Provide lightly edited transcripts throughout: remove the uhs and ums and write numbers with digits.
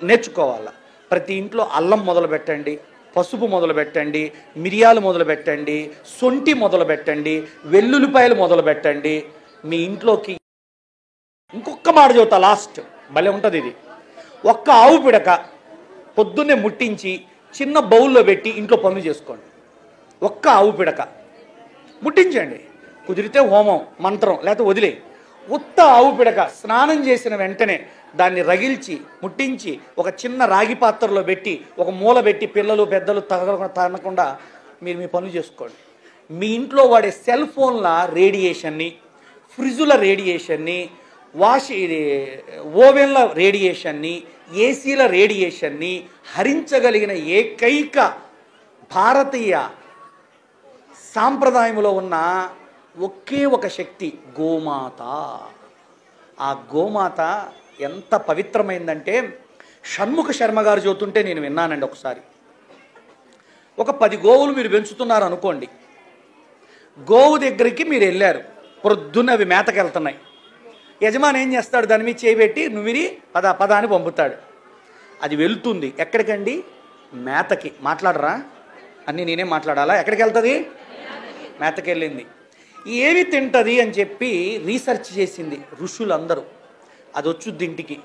నేర్చుకోవాలి. ప్రతి ఇంట్లో అల్లం మొదలు పెట్టండి, పసుపు మొదలు పెట్టండి, మిరియాలు మొదలు పెట్టండి, సొంటి మొదలు పెట్టండి, వెల్లుల్లిపాయలు మొదలు పెట్టండి. మీ ఇంట్లోకి ఇంకొక మాట చెబుతా, లాస్ట్ భలే ఉంటుంది ఇది. ఒక్క ఆవు పిడక పొద్దున్నే ముట్టించి చిన్న బౌల్లో పెట్టి ఇంట్లో పనులు చేసుకోండి. ఒక్క ఆవు పిడక ముట్టించండి, కుదిరితే హోమం మంత్రం లేకపోతే వదిలే. ఉత్త ఆవు పిడక స్నానం చేసిన వెంటనే దాన్ని రగిల్చి ముట్టించి ఒక చిన్న రాగి పాత్రలో పెట్టి ఒక మూల పెట్టి పిల్లలు పెద్దలు తగలకుండా మీరు మీ పనులు చేసుకోండి. మీ ఇంట్లో వాడే సెల్ ఫోన్ల రేడియేషన్ని, ఫ్రిడ్జుల రేడియేషన్ని, ఓవెన్ల రేడియేషన్ని, ఏసీల రేడియేషన్ని హరించగలిగిన ఏకైక భారతీయ సాంప్రదాయంలో ఉన్న ఒకే ఒక శక్తి గోమాత. ఆ గోమాత ఎంత పవిత్రమైందంటే షణ్ముఖ శర్మ గారు చెబుతుంటే నేను విన్నానండి ఒకసారి. ఒక 10 గోవులు మీరు పెంచుతున్నారు అనుకోండి. గోవు దగ్గరికి మీరు వెళ్ళారు, పొద్దున్న అవి మేతకి వెళ్తున్నాయి. యజమాని ఏం చేస్తాడు, దాని మీద చేయబెట్టి నువ్విరి పద అని పంపుతాడు. అది వెళ్తుంది ఎక్కడికండి? మేతకి. మాట్లాడరా అన్నీ నేనే మాట్లాడాలా? ఎక్కడికి వెళ్తుంది? మేతకి వెళ్ళింది. ఏమి తింటుంది అని చెప్పి రీసెర్చ్ చేసింది ఋషులందరూ. అది వచ్చుద్ది ఇంటికి,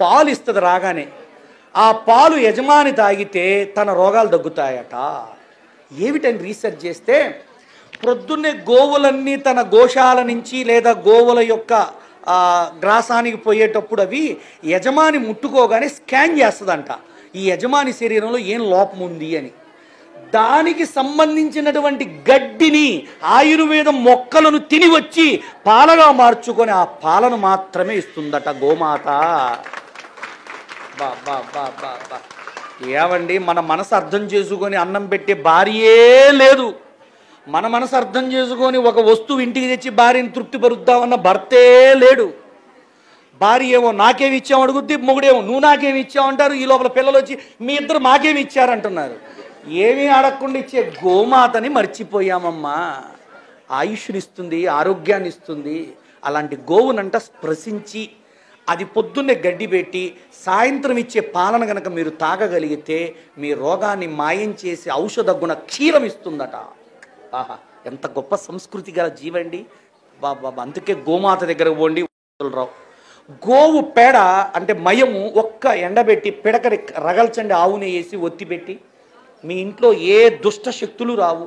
పాలు ఇస్తుంది రాగానే. ఆ పాలు యజమాని తాగితే తన రోగాలు తగ్గుతాయట. ఏమిటని రీసెర్చ్ చేస్తే ప్రొద్దున్నే గోవులన్నీ తన గోశాల నుంచి లేదా గోవుల యొక్క గ్రాసానికి పోయేటప్పుడు అవి యజమాని ముట్టుకోగానే స్కాన్ చేస్తుందంట ఈ యజమాని శరీరంలో ఏం లోపం ఉంది అని. దానికి సంబంధించినటువంటి గడ్డిని ఆయుర్వేదం మొక్కలను తిని వచ్చి పాలగా మార్చుకొని ఆ పాలను మాత్రమే ఇస్తుందట గోమాత. బా బా బా బా బా ఏమండి, మన మనసు అర్థం చేసుకొని అన్నం పెట్టే భార్యే లేదు. మన మనసు అర్థం చేసుకొని ఒక వస్తువు ఇంటికి తెచ్చి భార్యని తృప్తిపరుద్దామన్న భర్తే లేడు. భార్య ఏమో నాకేమి ఇచ్చావు అడుగుద్ది, మొగుడేమో నువ్వు నాకేమి ఇచ్చావంటారు. ఈ లోపల పిల్లలు వచ్చి మీ ఇద్దరు మాకేమి ఇచ్చారంటున్నారు. ఏమీ అడగకుండా ఇచ్చే గోమాతని మర్చిపోయామమ్మా. ఆయుష్నిస్తుంది, ఆరోగ్యాన్ని ఇస్తుంది. అలాంటి గోవునంట స్పృశించి అది పొద్దున్నే గడ్డి పెట్టి సాయంత్రం ఇచ్చే పాలన కనుక మీరు తాగగలిగితే మీ రోగాన్ని మాయం చేసి ఔషధ గుణ క్షీరం ఇస్తుందట. ఆహా, ఎంత గొప్ప సంస్కృతి గల జీవండి బాబా. అందుకే గోమాత దగ్గరకు పోండి రావు. గోవు పేడ అంటే మయము ఒక్క ఎండబెట్టి పిడకని రగల్చండి, ఆవుని వేసి ఒత్తిపెట్టి మీ ఇంట్లో ఏ దుష్ట శక్తులు రావు.